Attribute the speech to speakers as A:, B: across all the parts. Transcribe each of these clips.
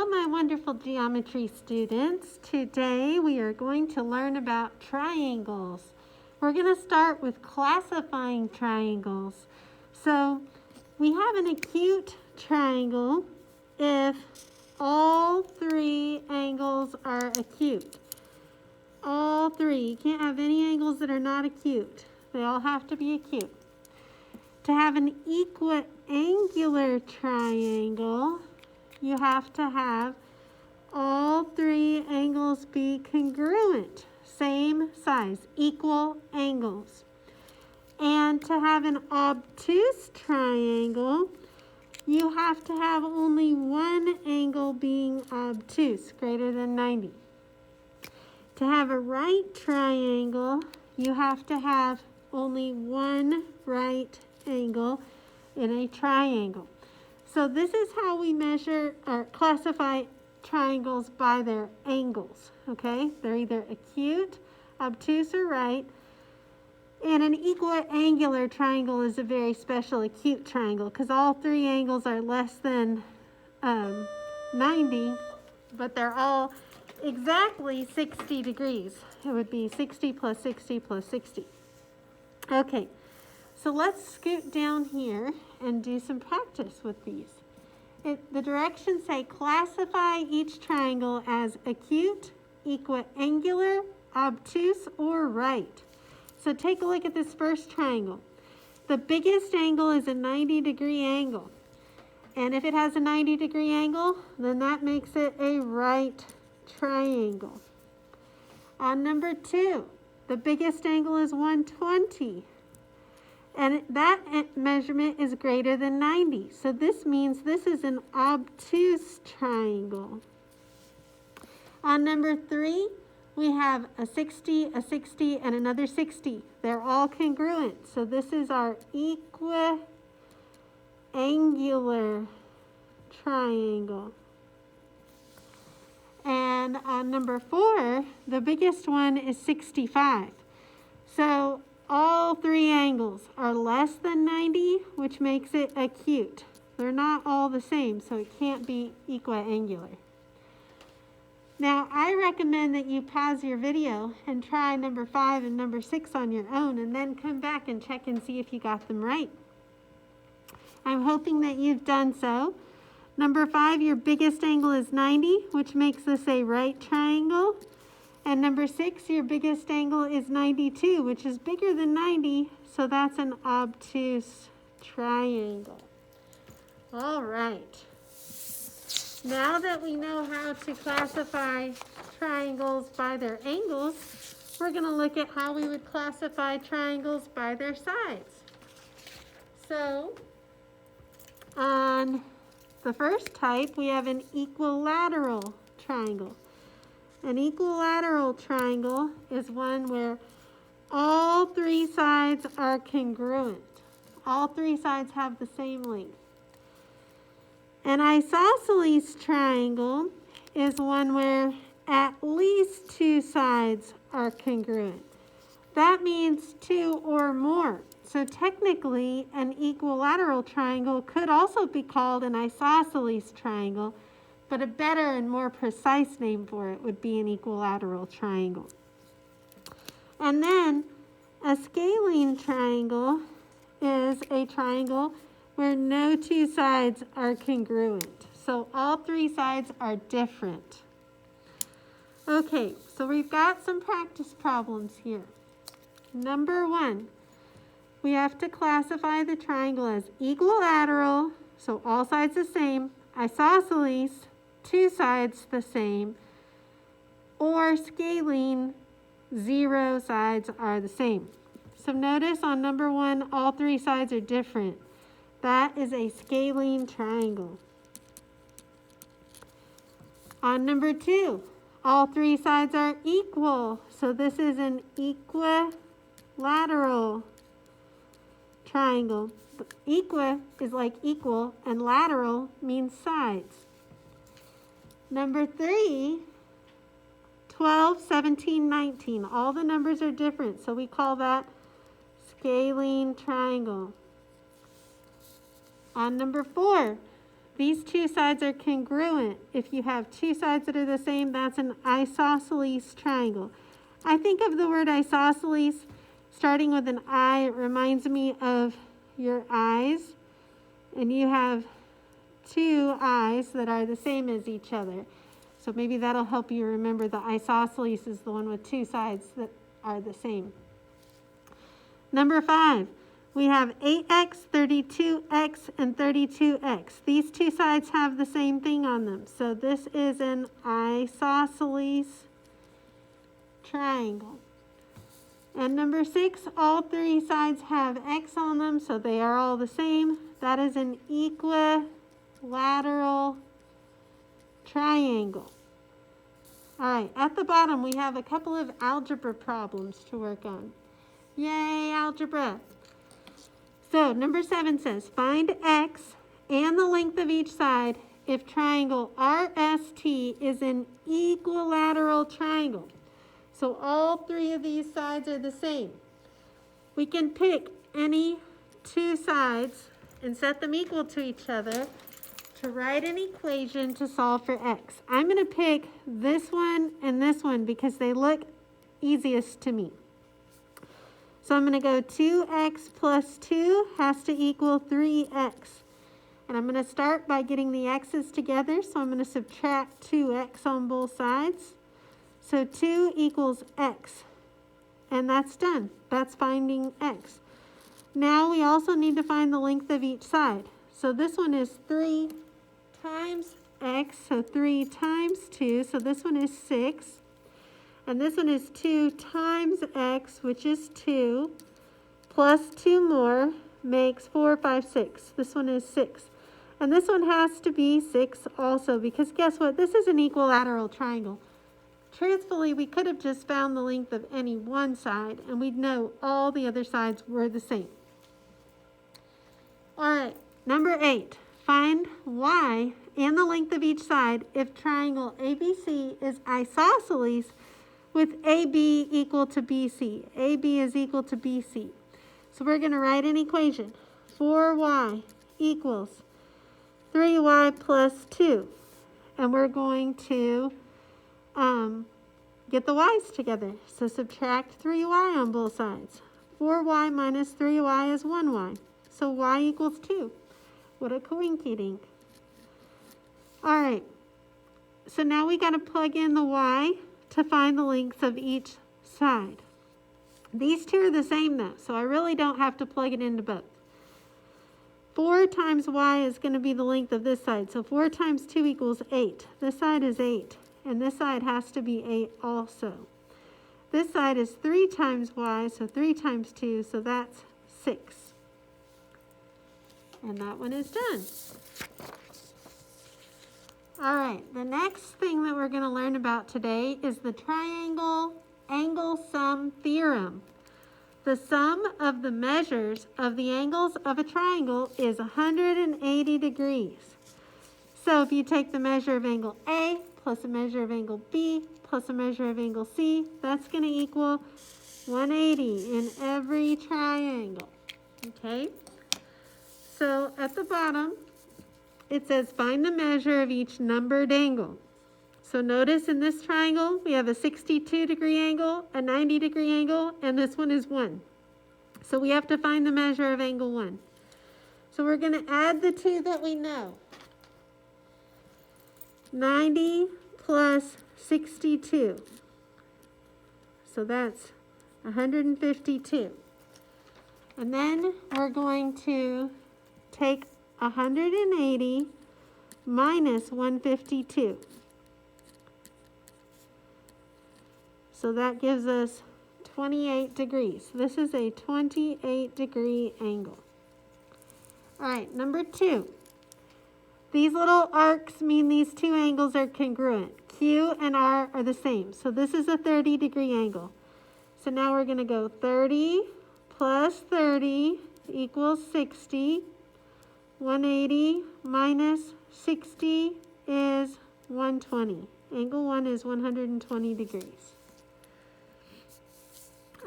A: Hello, my wonderful geometry students. Today we are going to learn about triangles. We're going to start with classifying triangles. So we have an acute triangle if all three angles are acute. All three. You can't have any angles that are not acute. They all have to be acute. To have an equiangular triangle, you have to have all three angles be congruent, same size, equal angles. And to have an obtuse triangle, you have to have only one angle being obtuse, greater than 90. To have a right triangle, you have to have only one right angle in a triangle. So this is how we measure or classify triangles by their angles, okay? They're either acute, obtuse, or right. And an equiangular triangle is a very special acute triangle because all three angles are less than 90, but they're all exactly 60 degrees. It would be 60 plus 60 plus 60. Okay, so let's scoot down here and do some practice with these. The directions say classify each triangle as acute, equiangular, obtuse, or right. So take a look at this first triangle. The biggest angle is a 90-degree angle. And if it has a 90-degree angle, then that makes it a right triangle. On number 2, the biggest angle is 120. And that measurement is greater than 90. So this means this is an obtuse triangle. On number 3, we have a 60, and another 60. They're all congruent. So this is our equiangular triangle. And on number 4, the biggest one is 65. So all three angles are less than 90, which makes it acute. They're not all the same, so it can't be equiangular. Now, I recommend that you pause your video and try number 5 and number 6 on your own, and then come back and check and see if you got them right. I'm hoping that you've done so. Number 5, your biggest angle is 90, which makes this a right triangle. And number 6, your biggest angle is 92, which is bigger than 90, so that's an obtuse triangle. All right. Now that we know how to classify triangles by their angles, we're going to look at how we would classify triangles by their sides. So, on the first type, we have an equilateral triangle. An equilateral triangle is one where all three sides are congruent. All three sides have the same length. An isosceles triangle is one where at least two sides are congruent. That means 2 or more. So technically, an equilateral triangle could also be called an isosceles triangle, but a better and more precise name for it would be an equilateral triangle. And then a scalene triangle is a triangle where no two sides are congruent. So all three sides are different. Okay, so we've got some practice problems here. Number 1, we have to classify the triangle as equilateral, so all sides the same, isosceles, two sides the same, or scalene, 0 sides are the same. So notice on number 1, all three sides are different. That is a scalene triangle. On number 2, all three sides are equal. So this is an equilateral triangle. Equi is like equal, and lateral means sides. Number 3, 12, 17, 19. All the numbers are different, so we call that scalene triangle. On number 4, these two sides are congruent. If you have two sides that are the same, that's an isosceles triangle. I think of the word isosceles starting with an I. It reminds me of your eyes. And you have two eyes that are the same as each other. So maybe that'll help you remember the isosceles is the one with two sides that are the same. Number 5, we have 8x, 32x, and 32x. These two sides have the same thing on them. So this is an isosceles triangle. And number 6, all three sides have x on them, so they are all the same. That is an equilateral triangle. All right, at the bottom we have a couple of algebra problems to work on. Yay, algebra. So number 7 says, find x and the length of each side if triangle RST is an equilateral triangle. So all three of these sides are the same. We can pick any two sides and set them equal to each other to write an equation to solve for x. I'm going to pick this one and this one because they look easiest to me. So I'm going to go 2x plus 2 has to equal 3x. And I'm going to start by getting the x's together. So I'm going to subtract 2x on both sides. So 2 equals x. And that's done. That's finding x. Now we also need to find the length of each side. So this one is 3 times x. So 3 times 2. So this one is 6. And this one is 2 times x, which is 2, plus 2 more makes 4, 5, 6. This one is 6. And this one has to be 6 also, because guess what? This is an equilateral triangle. Truthfully, we could have just found the length of any one side, and we'd know all the other sides were the same. All right, number 8. Find y and the length of each side if triangle ABC is isosceles with AB equal to BC. AB is equal to BC. So we're going to write an equation. 4y equals 3y plus 2. And we're going to get the y's together. So subtract 3y on both sides. 4y minus 3y is 1y. So y equals 2. What a coinky dink. All right. So now we got to plug in the y to find the lengths of each side. These two are the same though, so I really don't have to plug it into both. 4 times y is going to be the length of this side. So 4 times 2 equals 8. This side is 8, and this side has to be 8 also. This side is 3 times y, so 3 times 2, so that's 6. And that one is done. All right, the next thing that we're going to learn about today is the triangle angle sum theorem. The sum of the measures of the angles of a triangle is 180 degrees. So if you take the measure of angle A plus a measure of angle B plus a measure of angle C, that's going to equal 180 in every triangle. Okay? So at the bottom, it says find the measure of each numbered angle. So notice in this triangle, we have a 62-degree angle, a 90-degree angle, and this one is 1. So we have to find the measure of angle 1. So we're going to add the two that we know. 90 plus 62. So that's 152. And then we're going to take 180 minus 152. So that gives us 28 degrees. This is a 28-degree angle. All right, number 2. These little arcs mean these two angles are congruent. Q and R are the same. So this is a 30-degree angle. So now we're going to go 30 plus 30 equals 60. 180 minus 60 is 120. Angle 1 is 120 degrees.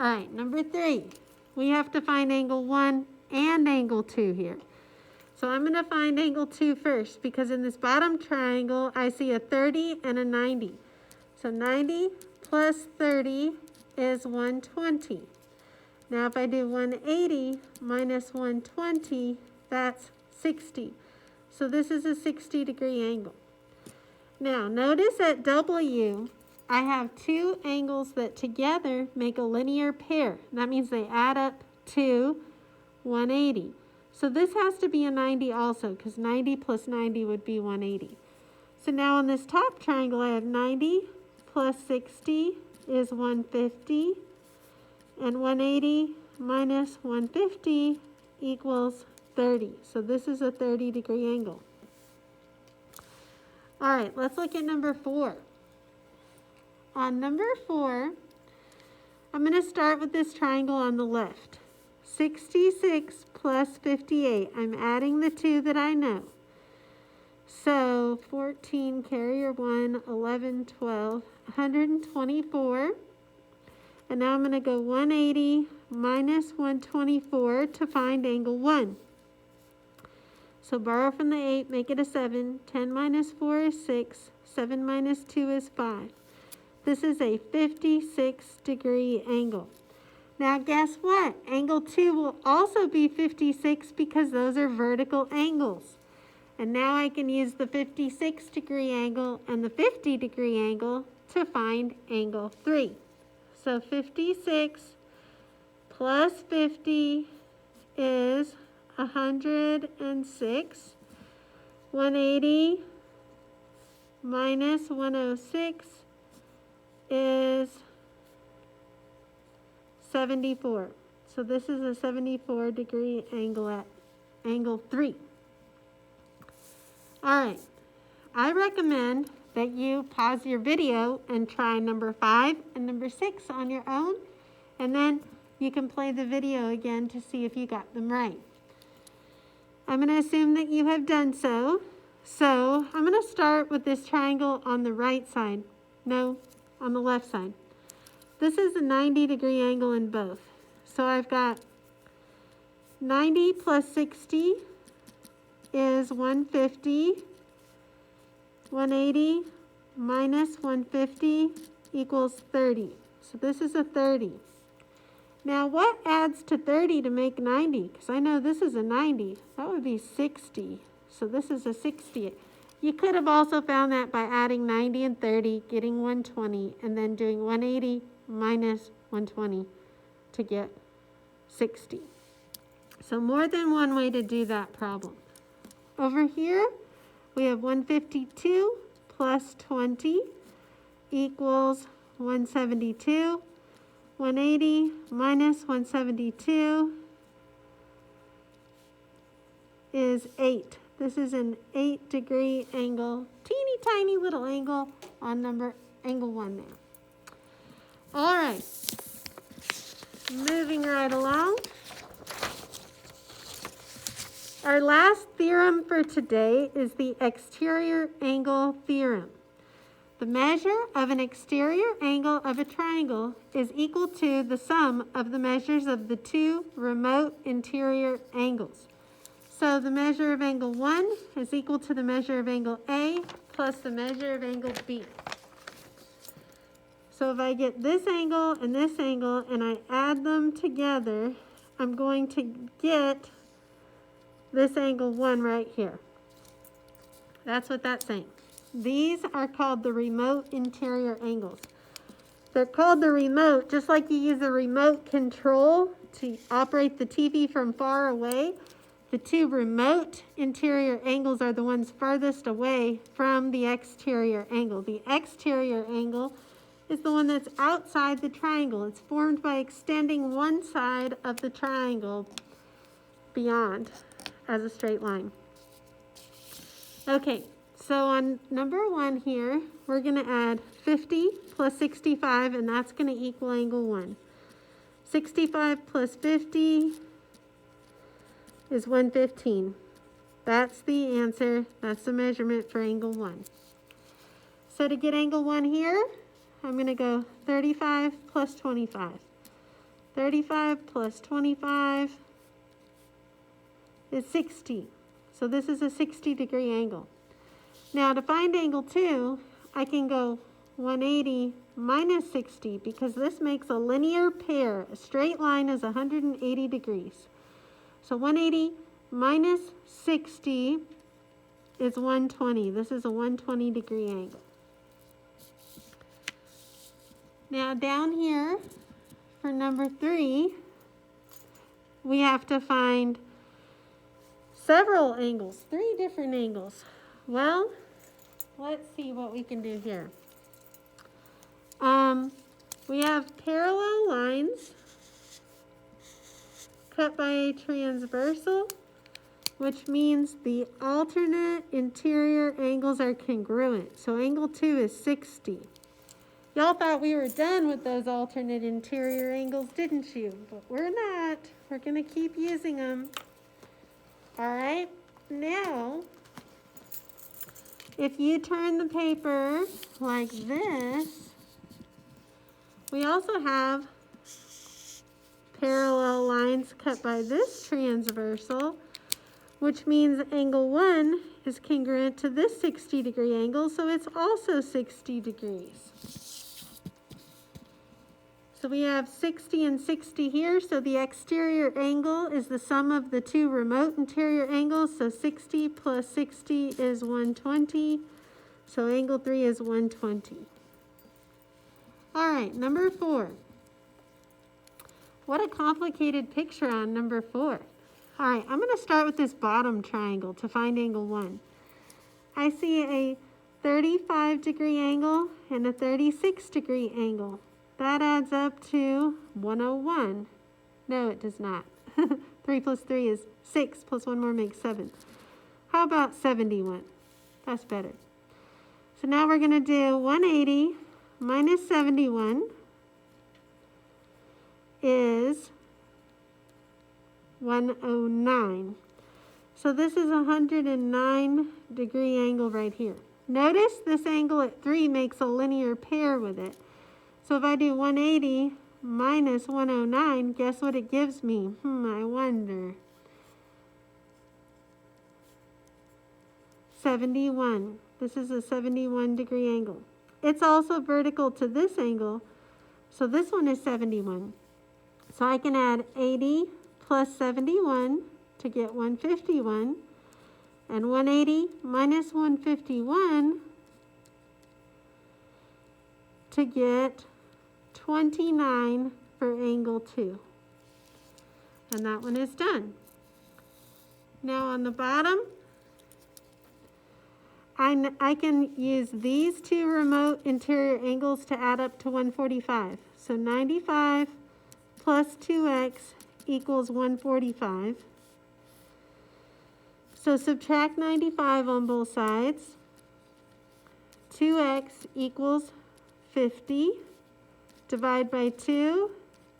A: All right, number 3. We have to find angle 1 and angle 2 here. So I'm going to find angle 2 first, because in this bottom triangle, I see a 30 and a 90. So 90 plus 30 is 120. Now if I do 180 minus 120, that's 60. So this is a 60-degree angle. Now notice at W, I have two angles that together make a linear pair. That means they add up to 180. So this has to be a 90 also, because 90 plus 90 would be 180. So now on this top triangle, I have 90 plus 60 is 150. And 180 minus 150 equals 30. So this is a 30-degree angle. All right, let's look at number 4. On number 4, I'm going to start with this triangle on the left. 66 plus 58. I'm adding the 2 that I know. So 14, carrier 1, 11, 12, 124. And now I'm going to go 180 minus 124 to find angle 1. So borrow from the 8, make it a 7. 10 minus 4 is 6. 7 minus 2 is 5. This is a 56-degree angle. Now guess what? Angle 2 will also be 56 because those are vertical angles. And now I can use the 56-degree angle and the 50-degree angle to find angle 3. So 56 plus 50 is 106. 180 minus 106 is 74. So this is a 74-degree angle at angle 3. All right, I recommend that you pause your video and try number 5 and number 6 on your own, and then you can play the video again to see if you got them right. I'm going to assume that you have done so. So I'm going to start with this triangle on the right side. No, on the left side. This is a 90-degree angle in both. So I've got 90 plus 60 is 150. 180 minus 150 equals 30. So this is a 30. Now what adds to 30 to make 90? Because I know this is a 90. That would be 60. So this is a 60. You could have also found that by adding 90 and 30, getting 120, and then doing 180 minus 120 to get 60. So more than one way to do that problem. Over here, we have 152 plus 20 equals 172. 180 minus 172 is 8. This is an 8-degree angle, teeny tiny little angle on angle 1 there. All right, moving right along. Our last theorem for today is the exterior angle theorem. The measure of an exterior angle of a triangle is equal to the sum of the measures of the two remote interior angles. So the measure of angle 1 is equal to the measure of angle A plus the measure of angle B. So if I get this angle and I add them together, I'm going to get this angle 1 right here. That's what that's saying. These are called the remote interior angles. They're called the remote, just like you use a remote control to operate the TV from far away. The two remote interior angles are the ones farthest away from the exterior angle. The exterior angle is the one that's outside the triangle. It's formed by extending one side of the triangle beyond as a straight line. Okay, so on number 1 here, we're going to add 50 plus 65, and that's going to equal angle 1. 65 plus 50 is 115. That's the answer. That's the measurement for angle 1. So to get angle 1 here, I'm going to go 35 plus 25. 35 plus 25 is 60. So this is a 60-degree angle. Now to find angle 2, I can go 180 minus 60 because this makes a linear pair. A straight line is 180 degrees. So 180 minus 60 is 120. This is a 120-degree angle. Now down here for number 3, we have to find several angles, 3 different angles. Well, let's see what we can do here. We have parallel lines cut by a transversal, which means the alternate interior angles are congruent. So angle 2 is 60. Y'all thought we were done with those alternate interior angles, didn't you? But we're not. We're going to keep using them. All right. Now, if you turn the paper like this, we also have parallel lines cut by this transversal, which means angle 1 is congruent to this 60-degree angle, so it's also 60 degrees. So we have 60 and 60 here, so the exterior angle is the sum of the 2 remote interior angles, so 60 plus 60 is 120, so angle 3 is 120. All right, number 4. What a complicated picture on number 4. All right, I'm going to start with this bottom triangle to find angle 1. I see a 35-degree angle and a 36-degree angle. That adds up to 101. No, it does not. 3 plus 3 is 6, plus 1 more makes 7. How about 71? That's better. So now we're going to do 180 minus 71 is 109. So this is a 109-degree angle right here. Notice this angle at 3 makes a linear pair with it. So if I do 180 minus 109, guess what it gives me? I wonder. 71. This is a 71-degree angle. It's also vertical to this angle, so this one is 71. So I can add 80 plus 71 to get 151, and 180 minus 151 to get 29 for angle 2. And that one is done. Now on the bottom, I can use these 2 remote interior angles to add up to 145. So 95 plus 2x equals 145. So subtract 95 on both sides. 2x equals 50. Divide by 2,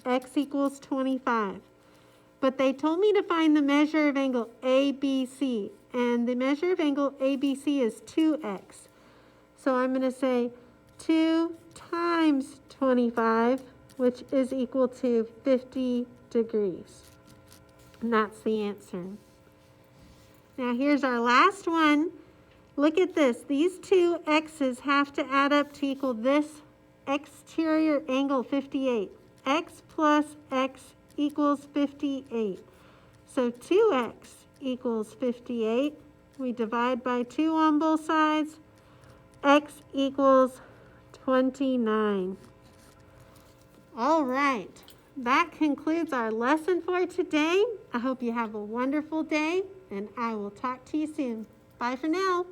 A: x equals 25. But they told me to find the measure of angle ABC, and the measure of angle ABC is 2x. So I'm going to say 2 times 25, which is equal to 50 degrees. And that's the answer. Now here's our last one. Look at this. These 2 x's have to add up to equal this exterior angle 58. X plus x equals 58. So 2x equals 58. We divide by 2 on both sides. X equals 29. All right. That concludes our lesson for today. I hope you have a wonderful day, and I will talk to you soon. Bye for now.